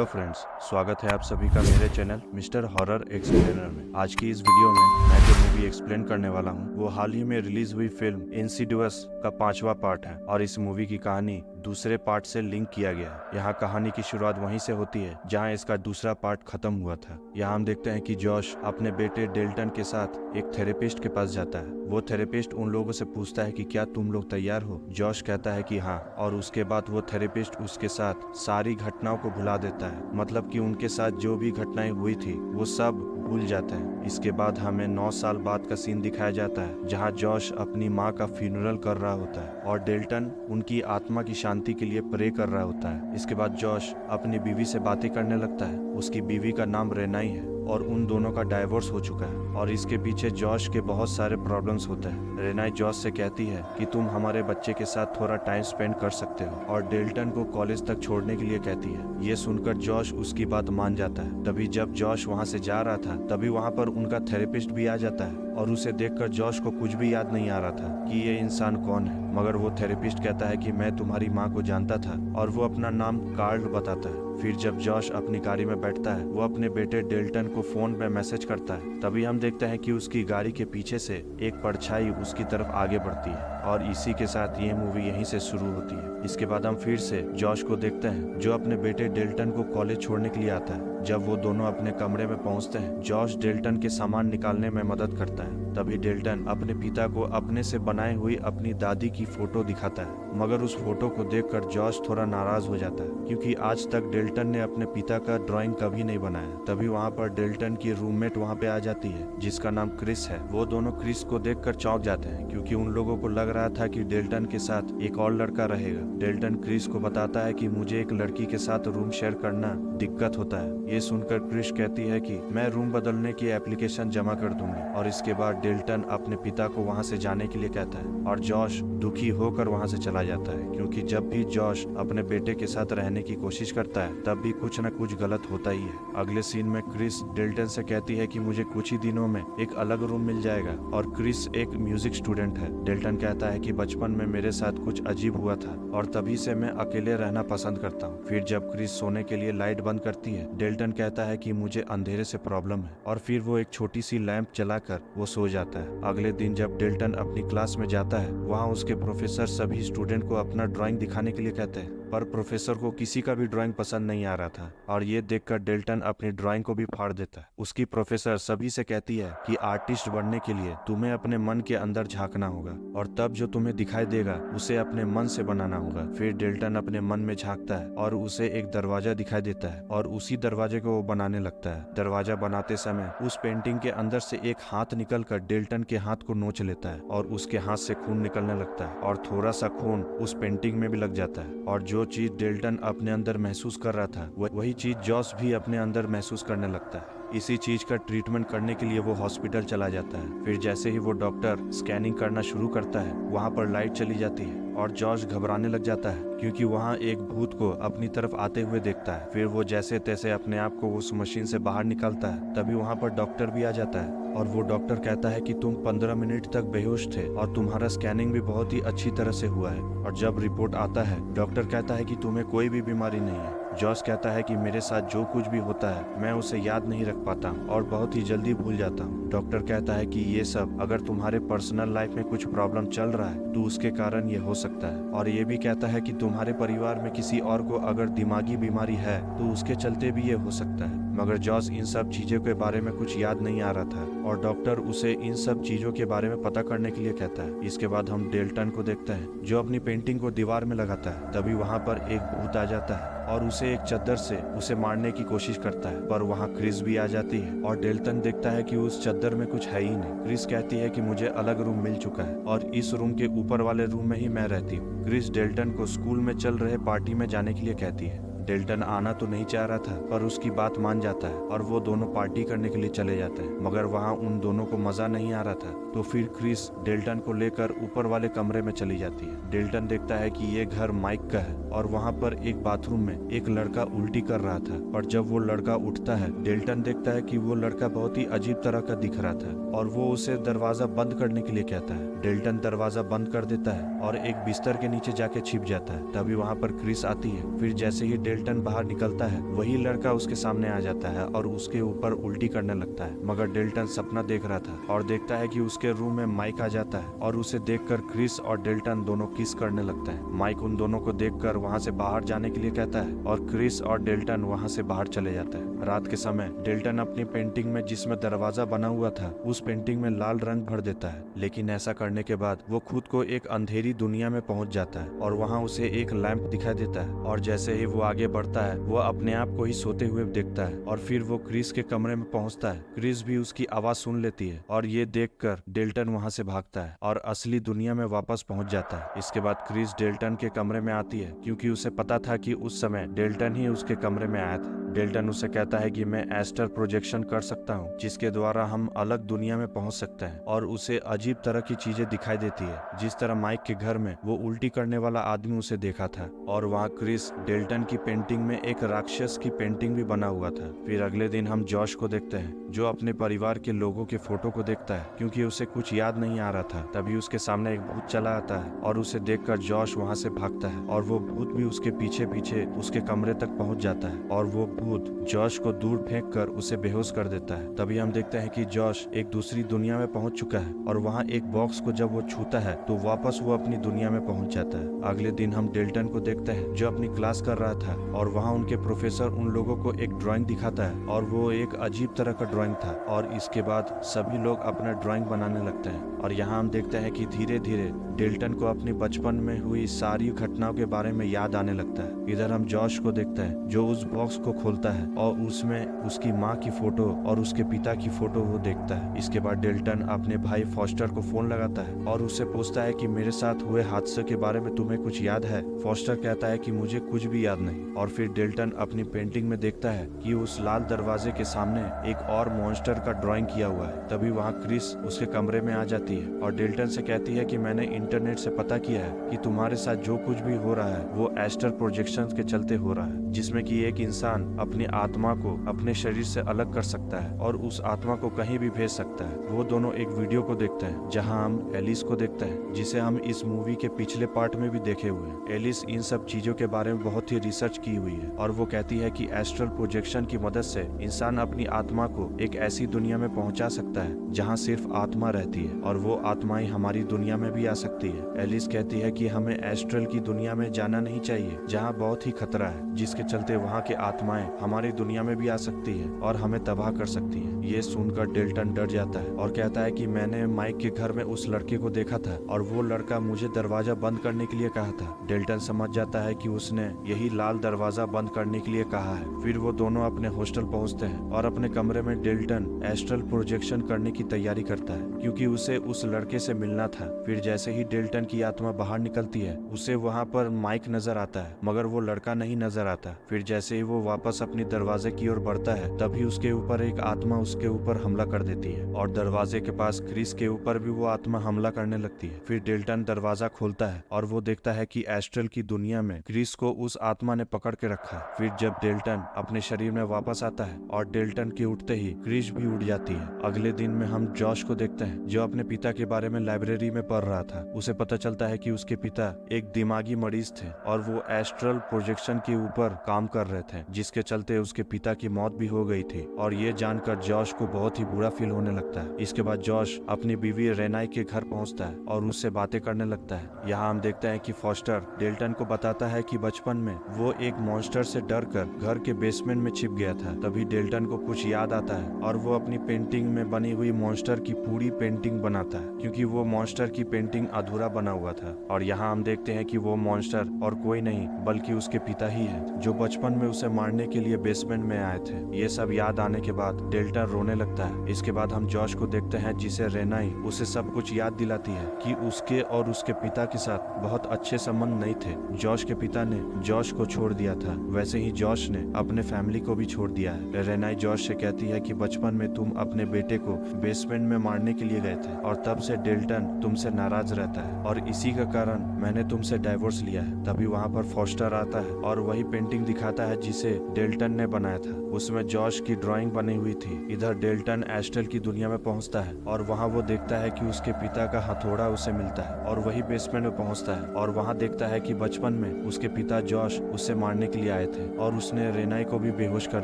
Hello friends, स्वागत है आप सभी का मेरे चैनल मिस्टर हॉरर एक्सप्लेनर में। आज की इस वीडियो में मैं जो मूवी एक्सप्लेन करने वाला हूँ वो हाल ही में रिलीज हुई फिल्म इंसिडियस का 5वां पार्ट है और इस मूवी की कहानी दूसरे पार्ट से लिंक किया गया है। यहाँ कहानी की शुरुआत वहीं से होती है जहाँ इसका दूसरा पार्ट खत्म हुआ था। यहाँ हम देखते हैं कि जॉश अपने बेटे डेल्टन के साथ एक थेरेपिस्ट के पास जाता है। वो थेरेपिस्ट उन लोगों से पूछता है कि क्या तुम लोग तैयार हो। जॉश कहता है कि हाँ, और उसके बाद वो थेरेपिस्ट उसके साथ सारी घटनाओं को भुला देता है। मतलब कि उनके साथ जो भी घटनाएं हुई थी वो सब भूल जाते हैं। इसके बाद हमें 9 साल बाद का सीन दिखाया जाता है जहां जॉश अपनी माँ का फ्यूनरल कर रहा होता है और डेल्टन उनकी आत्मा की शांति के लिए प्रे कर रहा होता है। इसके बाद जॉश अपनी बीवी से बातें करने लगता है। उसकी बीवी का नाम रेनाई है और उन दोनों का डाइवोर्स हो चुका है और इसके पीछे जॉश के बहुत सारे प्रॉब्लम्स होते हैं। रेनाई जॉश से कहती है कि तुम हमारे बच्चे के साथ थोड़ा टाइम स्पेंड कर सकते हो और डेल्टन को कॉलेज तक छोड़ने के लिए कहती है। ये सुनकर जॉश उसकी बात मान जाता है। तभी जब जॉश वहाँ से जा रहा था तभी वहाँ पर उनका थेरेपिस्ट भी आ जाता है और उसे देखकर जॉश को कुछ भी याद नहीं आ रहा था कि ये इंसान कौन है। मगर वो थेरेपिस्ट कहता है कि मैं तुम्हारी माँ को जानता था और वो अपना नाम कार्ल बताता है। फिर जब जॉश अपनी गाड़ी में बैठता है वो अपने बेटे डेल्टन को फोन पे मैसेज करता है। तभी हम देखते हैं कि उसकी गाड़ी के पीछे से एक परछाई उसकी तरफ आगे बढ़ती है और इसी के साथ ये मूवी यहीं से शुरू होती है। इसके बाद हम फिर से जॉश को देखते हैं जो अपने बेटे डेल्टन को कॉलेज छोड़ने के लिए आता है। जब वो दोनों अपने कमरे में पहुंचते हैं जॉश डेल्टन के सामान निकालने में मदद करता है। तभी डेल्टन अपने पिता को अपने से बनाई हुई अपनी दादी की फोटो दिखाता है। मगर उस फोटो को देखकर जॉश थोड़ा नाराज हो जाता है क्योंकि आज तक डेल्टन ने अपने पिता का ड्राइंग कभी नहीं बनाया। तभी वहाँ पर डेल्टन की रूममेट वहाँ पे आ जाती है जिसका नाम क्रिस है। वो दोनों क्रिस को देखकर चौंक जाते हैं क्योंकि उन लोगों को लग रहा था कि डेल्टन के साथ एक और लड़का रहेगा। डेल्टन क्रिस को बताता है कि मुझे एक लड़की के साथ रूम शेयर करना दिक्कत होता है। ये सुनकर क्रिस कहती है कि मैं रूम बदलने की एप्लीकेशन जमा कर दूंगी और इसके बाद डेल्टन अपने पिता को वहाँ से जाने के लिए कहता है और जॉश दुखी होकर वहाँ से चला जाता है क्योंकि जब भी जॉश अपने बेटे के साथ रहने की कोशिश करता है तब भी कुछ न कुछ गलत होता ही है। अगले सीन में क्रिस डेल्टन से कहती है कि मुझे कुछ ही दिनों में एक अलग रूम मिल जाएगा और क्रिस एक म्यूजिक स्टूडेंट है। डेल्टन कहता है कि बचपन में मेरे साथ कुछ अजीब हुआ था और तभी से मैं अकेले रहना पसंद करता हूँ। फिर जब क्रिस सोने के लिए लाइट बंद करती है डेल्टन कहता है कि मुझे अंधेरे से प्रॉब्लम है और फिर वो एक छोटी सी लैंप जलाकर वो सो जाता है। अगले दिन जब डेल्टन अपनी क्लास में जाता है वहाँ उसके प्रोफेसर सभी स्टूडेंट को अपना ड्राइंग दिखाने के लिए कहते हैं पर प्रोफेसर को किसी का भी ड्राइंग पसंद नहीं आ रहा था और ये देखकर डेल्टन अपनी ड्राइंग को भी फाड़ देता है। उसकी प्रोफेसर सभी से कहती है कि आर्टिस्ट बनने के लिए तुम्हें अपने मन के अंदर झांकना होगा और तब जो तुम्हें दिखाई देगा उसे अपने मन से बनाना होगा। फिर डेल्टन अपने मन में झांकता है और उसे एक दरवाजा दिखाई देता है और उसी दरवाजे को वो बनाने लगता है। दरवाजा बनाते समय उस पेंटिंग के अंदर से एक हाथ निकलकर डेल्टन के हाथ को नोच लेता है और उसके हाथ से खून निकलने लगता है और थोड़ा सा खून उस पेंटिंग में भी लग जाता है और जो चीज डेल्टन अपने अंदर महसूस कर रहा था वही चीज जॉस भी अपने अंदर महसूस करने लगता है। इसी चीज का ट्रीटमेंट करने के लिए वो हॉस्पिटल चला जाता है। फिर जैसे ही वो डॉक्टर स्कैनिंग करना शुरू करता है वहाँ पर लाइट चली जाती है और जॉश घबराने लग जाता है क्योंकि वहाँ एक भूत को अपनी तरफ आते हुए देखता है। फिर वो जैसे तैसे अपने आप को उस मशीन से बाहर निकालता है। तभी वहाँ पर डॉक्टर भी आ जाता है और वो डॉक्टर कहता है कि तुम 15 मिनट तक बेहोश थे और तुम्हारा स्कैनिंग भी बहुत ही अच्छी तरह से हुआ है। और जब रिपोर्ट आता है डॉक्टर कहता है कि तुम्हें कोई भी बीमारी नहीं है। जॉस कहता है कि मेरे साथ जो कुछ भी होता है मैं उसे याद नहीं रख पाता और बहुत ही जल्दी भूल जाता हूँ। डॉक्टर कहता है कि ये सब अगर तुम्हारे पर्सनल लाइफ में कुछ प्रॉब्लम चल रहा है तो उसके कारण ये हो सकता है और ये भी कहता है कि तुम्हारे परिवार में किसी और को अगर दिमागी बीमारी है तो उसके चलते भी ये हो सकता है। मगर जॉस इन सब चीजों के बारे में कुछ याद नहीं आ रहा था और डॉक्टर उसे इन सब चीजों के बारे में पता करने के लिए कहता है। इसके बाद हम डेल्टन को देखते हैं जो अपनी पेंटिंग को दीवार में लगाता है। तभी वहाँ पर एक भूत आ जाता है और उसे एक चद्दर से उसे मारने की कोशिश करता है पर वहाँ क्रिस भी आ जाती है और डेल्टन देखता है कि उस चद्दर में कुछ है ही नहीं। क्रिस कहती है कि मुझे अलग रूम मिल चुका है और इस रूम के ऊपर वाले रूम में ही मैं रहती हूँ। क्रिस डेल्टन को स्कूल में चल रहे पार्टी में जाने के लिए कहती है। डेल्टन आना तो नहीं चाह रहा था पर उसकी बात मान जाता है और वो दोनों पार्टी करने के लिए चले जाते हैं। मगर वहाँ उन दोनों को मजा नहीं आ रहा था तो फिर क्रिस डेल्टन को लेकर ऊपर वाले कमरे में चली जाती है। डेल्टन देखता है कि ये घर माइक का है और वहाँ पर एक बाथरूम में एक लड़का उल्टी कर रहा था और जब वो लड़का उठता है डेल्टन देखता है कि वो लड़का बहुत ही अजीब तरह का दिख रहा था और वो उसे दरवाजा बंद करने के लिए कहता है। डेल्टन दरवाजा बंद कर देता है और एक बिस्तर के नीचे जाके छिप जाता है। तभी वहाँ पर क्रिस आती है। फिर जैसे ही डेल्टन बाहर निकलता है वही लड़का उसके सामने आ जाता है और उसके ऊपर उल्टी करने लगता है। मगर डेल्टन सपना देख रहा था और देखता है कि उसके रूम में माइक आ जाता है और उसे देखकर क्रिस और डेल्टन दोनों किस करने लगता है। माइक उन दोनों को देखकर वहां से बाहर जाने के लिए कहता है और क्रिस और डेल्टन वहां से बाहर चले जाता है। रात के समय डेल्टन अपनी पेंटिंग में जिसमें दरवाजा बना हुआ था उस पेंटिंग में लाल रंग भर देता है, लेकिन ऐसा करने के बाद वो खुद को एक अंधेरी दुनिया में पहुंच जाता है और वहां उसे एक लैंप दिखाई देता है और जैसे ही वो आगे बढ़ता है वो अपने आप को ही सोते हुए देखता है और फिर वो क्रिस के कमरे में पहुंचता है। क्रिस भी उसकी आवाज सुन लेती है और ये देखकर डेल्टन वहां से भागता है और असली दुनिया में वापस पहुंच जाता है। इसके बाद क्रिस डेल्टन के कमरे में आती है क्योंकि उसे पता था कि उस समय डेल्टन ही उसके कमरे में आया था। डेल्टन उसे कहता है कि मैं एस्ट्रल प्रोजेक्शन कर सकता हूँ जिसके द्वारा हम अलग दुनिया में पहुंच सकते हैं और उसे अजीब तरह की चीजें दिखाई देती है। जिस तरह माइक के घर में वो उल्टी करने वाला आदमी उसे देखा था और वहाँ क्रिस डेल्टन की पेंटिंग में एक राक्षस की पेंटिंग भी बना हुआ था। फिर अगले दिन हम जॉश को देखते हैं जो अपने परिवार के लोगों के फोटो को देखता है क्योंकि उसे कुछ याद नहीं आ रहा था। तभी उसके सामने एक भूत चला आता है और उसे देखकर जॉश वहाँ से भागता है और वो भूत भी उसके पीछे पीछे उसके कमरे तक पहुँच जाता है और वो भूत जॉश को दूर फेंककर उसे बेहोश कर देता है। तभी हम देखते हैं कि जॉश एक दूसरी दुनिया में पहुंच चुका है और वहां एक बॉक्स को जब वो छूता है तो वापस वो अपनी दुनिया में पहुंच जाता है। अगले दिन हम डेल्टन को देखते हैं जो अपनी क्लास कर रहा था और वहां उनके प्रोफेसर उन लोगों को एक ड्राइंग दिखाता है और वो एक अजीब तरह का ड्राइंग था और इसके बाद सभी लोग अपना ड्राइंग बनाने लगते हैं और यहाँ हम देखते हैं कि धीरे धीरे डेल्टन को अपने बचपन में हुई सारी घटनाओं के बारे में याद आने लगता है। इधर हम जॉश को देखते हैं जो उस बॉक्स को खोलता है और उसमें उसकी माँ की फोटो और उसके पिता की फोटो वो देखता है। इसके बाद डेल्टन अपने भाई फॉस्टर को फोन लगाता है और उससे पूछता है कि मेरे साथ हुए हादसे के बारे में तुम्हें कुछ याद है। फॉस्टर कहता है कि मुझे कुछ भी याद नहीं और फिर डेल्टन अपनी पेंटिंग में देखता है कि उस लाल दरवाजे के सामने एक और मॉन्स्टर का ड्राइंग किया हुआ है। तभी वहाँ क्रिस उसके कमरे में आ जाती है और डेल्टन से कहती है कि मैंने इंटरनेट से पता किया है कि तुम्हारे साथ जो कुछ भी हो रहा है वो एस्ट्रल प्रोजेक्शन के चलते हो रहा है, जिसमें कि एक इंसान अपनी आत्मा को अपने शरीर से अलग कर सकता है और उस आत्मा को कहीं भी भेज सकता है। वो दोनों एक वीडियो को देखते हैं जहां हम एलिस को देखते हैं जिसे हम इस मूवी के पिछले पार्ट में भी देखे हुए हैं। एलिस इन सब चीजों के बारे में बहुत ही रिसर्च की हुई है और वो कहती है कि एस्ट्रल प्रोजेक्शन की मदद से इंसान अपनी आत्मा को एक ऐसी दुनिया में पहुंचा सकता है जहां सिर्फ आत्मा रहती है और वो आत्माएं हमारी दुनिया में भी आ सकती है। एलिस कहती है कि हमें एस्ट्रल की दुनिया में जाना नहीं चाहिए जहाँ बहुत ही खतरा है, जिसके चलते वहाँ के आत्माएं हमारी दुनिया में भी आ सकती है और हमें तबाह कर सकती है। ये सुनकर डेल्टन डर जाता है और कहता है कि मैंने माइक के घर में उस लड़के को देखा था और वो लड़का मुझे दरवाजा बंद करने के लिए कहा था। डेल्टन समझ जाता है कि उसने यही लाल दरवाजा बंद करने के लिए कहा है। फिर वो दोनों अपने हॉस्टल पहुंचते हैं और अपने कमरे में डेल्टन एस्ट्रल प्रोजेक्शन करने की तैयारी करता है क्योंकि उसे उस लड़के से मिलना था। फिर जैसे ही डेल्टन की आत्मा बाहर निकलती है उसे वहाँ पर माइक नजर आता है मगर वो लड़का नहीं नजर आता। फिर जैसे ही वो वापस अपनी दरवाजे की ओर बढ़ता है तभी उसके ऊपर एक आत्मा उसके ऊपर हमला कर देती है और दरवाजे के पास क्रिस के ऊपर भी वो आत्मा हमला करने लगती है। फिर डेल्टन दरवाजा खोलता है और वो देखता है कि एस्ट्रल की दुनिया में क्रिस को उस आत्मा ने पकड़ के रखा है। फिर जब डेल्टन अपने शरीर में वापस आता है और डेल्टन के उठते ही क्रिस भी उड़ जाती है। अगले दिन में हम जॉश को देखते हैं जो अपने पिता के बारे में लाइब्रेरी में पढ़ रहा था। उसे पता चलता है कि उसके पिता एक दिमागी मरीज थे और वो एस्ट्रल प्रोजेक्शन के ऊपर काम कर रहे थे, जिसके चलते उसके पिता की मौत भी हो गई थी और ये जानकर जॉश को बहुत ही बुरा फील होने लगता है। इसके बाद जॉश अपनी बीवी रेनाई के घर पहुंचता है और उससे बातें करने लगता है। यहाँ हम देखते हैं कि फॉस्टर डेल्टन को बताता है कि बचपन में वो एक मॉन्स्टर से डर कर घर के बेसमेंट में छिप गया था। तभी डेल्टन को कुछ याद आता है और वो अपनी पेंटिंग में बनी हुई मॉन्स्टर की पूरी पेंटिंग बनाता है क्योंकि वो मॉन्स्टर की पेंटिंग अधूरा बना हुआ था। और यहाँ हम देखते हैं कि वो मॉन्स्टर और कोई नहीं बल्कि उसके पिता ही है जो बचपन में उसे मारने के लिए बेसमेंट में आए थे। ये सब याद आने के बाद डेल्टन रोने लगता है। इसके बाद हम जॉश को देखते हैं जिसे रेनाई उसे सब कुछ याद दिलाती है कि उसके और उसके पिता के साथ बहुत अच्छे संबंध नहीं थे। जॉश के पिता ने जॉश को छोड़ दिया था, वैसे ही जॉश ने अपने फैमिली को भी छोड़ दिया है। रेनाई जॉश से कहती है कि बचपन में तुम अपने बेटे को बेसमेंट में मारने के लिए गए थे और तब से डेल्टन तुमसे नाराज रहता है और इसी का कारण मैंने तुमसे डाइवोर्स लिया है। तभी वहाँ पर फॉस्टर आता है और वही पेंटिंग पेंटिंग दिखाता है जिसे डेल्टन ने बनाया था। उसमें जॉश की ड्राइंग बनी हुई थी। इधर डेल्टन एस्ट्रल की दुनिया में पहुंचता है और वहां वो देखता है कि उसके पिता का हथौड़ा उसे मिलता है और वही बेसमेंट में पहुंचता है और वहां देखता है कि बचपन में उसके पिता जॉश उसे मारने के लिए आए थे और उसने रेनाई को भी बेहोश कर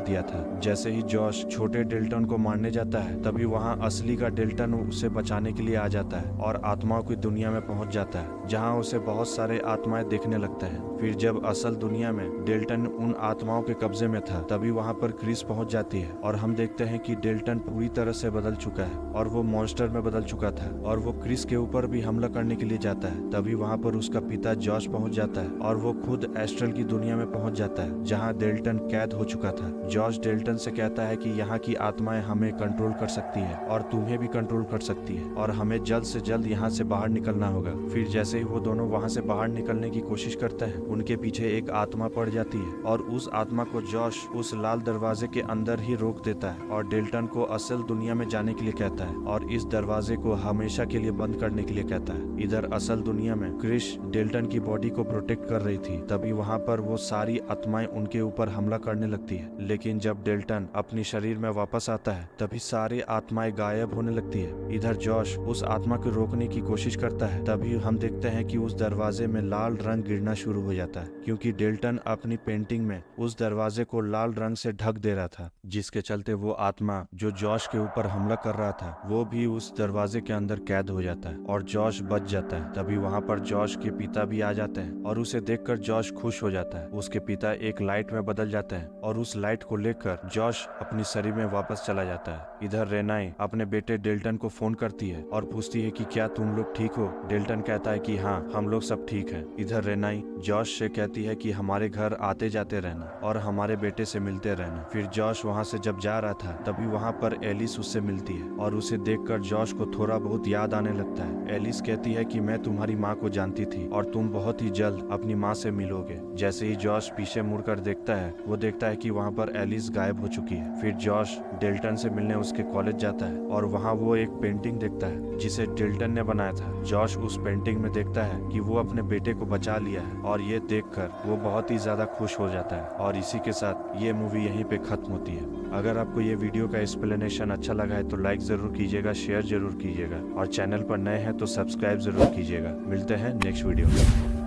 दिया था। जैसे ही जॉश छोटे डेल्टन को मारने जाता है तभी वहां असली का डेल्टन उसे बचाने के लिए आ जाता है और आत्माओं की दुनिया में पहुंच जाता है जहां उसे बहुत सारे आत्माएं देखने लगते हैं। फिर जब असल दुनिया में डेल्टन उन आत्माओं के कब्जे में था तभी वहां पर क्रिस पहुंच जाती है और हम देखते हैं कि डेल्टन पूरी तरह से बदल चुका है और वो मॉन्स्टर में बदल चुका था और वो क्रिस के ऊपर भी हमला करने के लिए जाता है। तभी वहां पर उसका पिता जॉश पहुंच जाता है और वो खुद एस्ट्रल की दुनिया में पहुंच जाता है जहां डेल्टन कैद हो चुका था। जॉश डेल्टन से कहता है कि यहाँ की आत्माएं हमें कंट्रोल कर सकती है और तुम्हें भी कंट्रोल कर सकती है और हमें जल्द से जल्द यहाँ से बाहर निकलना होगा। फिर जैसे ही वो दोनों वहाँ से बाहर निकलने की कोशिश करते हैं उनके पीछे एक आत्मा पड़ जाती है और उस आत्मा को जॉश उस लाल दरवाजे के अंदर ही रोक देता है और डेल्टन को असल दुनिया में जाने के लिए कहता है और इस दरवाजे को हमेशा के लिए बंद करने के लिए कहता है। इधर असल दुनिया में क्रिश डेल्टन की बॉडी को प्रोटेक्ट कर रही थी तभी वहाँ पर वो सारी आत्माएं उनके ऊपर हमला करने लगती है। लेकिन जब डेल्टन अपनी शरीर में वापस आता है तभी सारी आत्माएं गायब होने लगती है। इधर जॉश उस आत्मा को रोकने की कोशिश करता है तभी हम देखते हैं कि उस दरवाजे में लाल रंग गिरना शुरू हो जाता है क्योंकि डेल्टन अपनी पेंटिंग में उस दरवाजे को लाल रंग से ढक दे रहा था, जिसके चलते वो आत्मा जो जॉश के ऊपर हमला कर रहा था वो भी उस दरवाजे के अंदर कैद हो जाता है और जॉश बच जाता है। तभी वहाँ पर जॉश के पिता भी आ जाते हैं और उसे देखकर जॉश खुश हो जाता है। उसके पिता एक लाइट में बदल जाते हैं और उस लाइट को लेकर जॉश अपनी शरीर में वापस चला जाता है। इधर रेनाई अपने बेटे डेल्टन को फोन करती है और पूछती है कि क्या तुम लोग ठीक हो। डेल्टन कहता है कि हाँ, हम लोग सब ठीक हैं। इधर रेनाई जॉश से कहती है कि हमारे घर आते जाते रहना और हमारे बेटे से मिलते रहना। फिर जॉश वहाँ से जब जा रहा था तभी वहाँ पर एलिस उससे मिलती है और उसे देखकर जॉश को थोड़ा बहुत याद आने लगता है। एलिस कहती है कि मैं तुम्हारी माँ को जानती थी और तुम बहुत ही जल्द अपनी माँ से मिलोगे। जैसे ही जॉश पीछे मुड़कर देखता है वो देखता है कि वहाँ पर एलिस गायब हो चुकी है। फिर जॉश डेल्टन से मिलने उसके कॉलेज जाता है और वहाँ वो एक पेंटिंग देखता है जिसे डेल्टन ने बनाया था। जॉश उस पेंटिंग में देखता है कि वो अपने बेटे को बचा लिया है और ये देखकर वो बहुत ही ज्यादा खुश हो जाता है और इसी के साथ ये मूवी यहीं पे खत्म होती है। अगर आपको ये वीडियो का एक्सप्लेनेशन अच्छा लगा है तो लाइक जरूर कीजिएगा, शेयर जरूर कीजिएगा और चैनल पर नए हैं तो सब्सक्राइब जरूर कीजिएगा। मिलते हैं नेक्स्ट वीडियो में।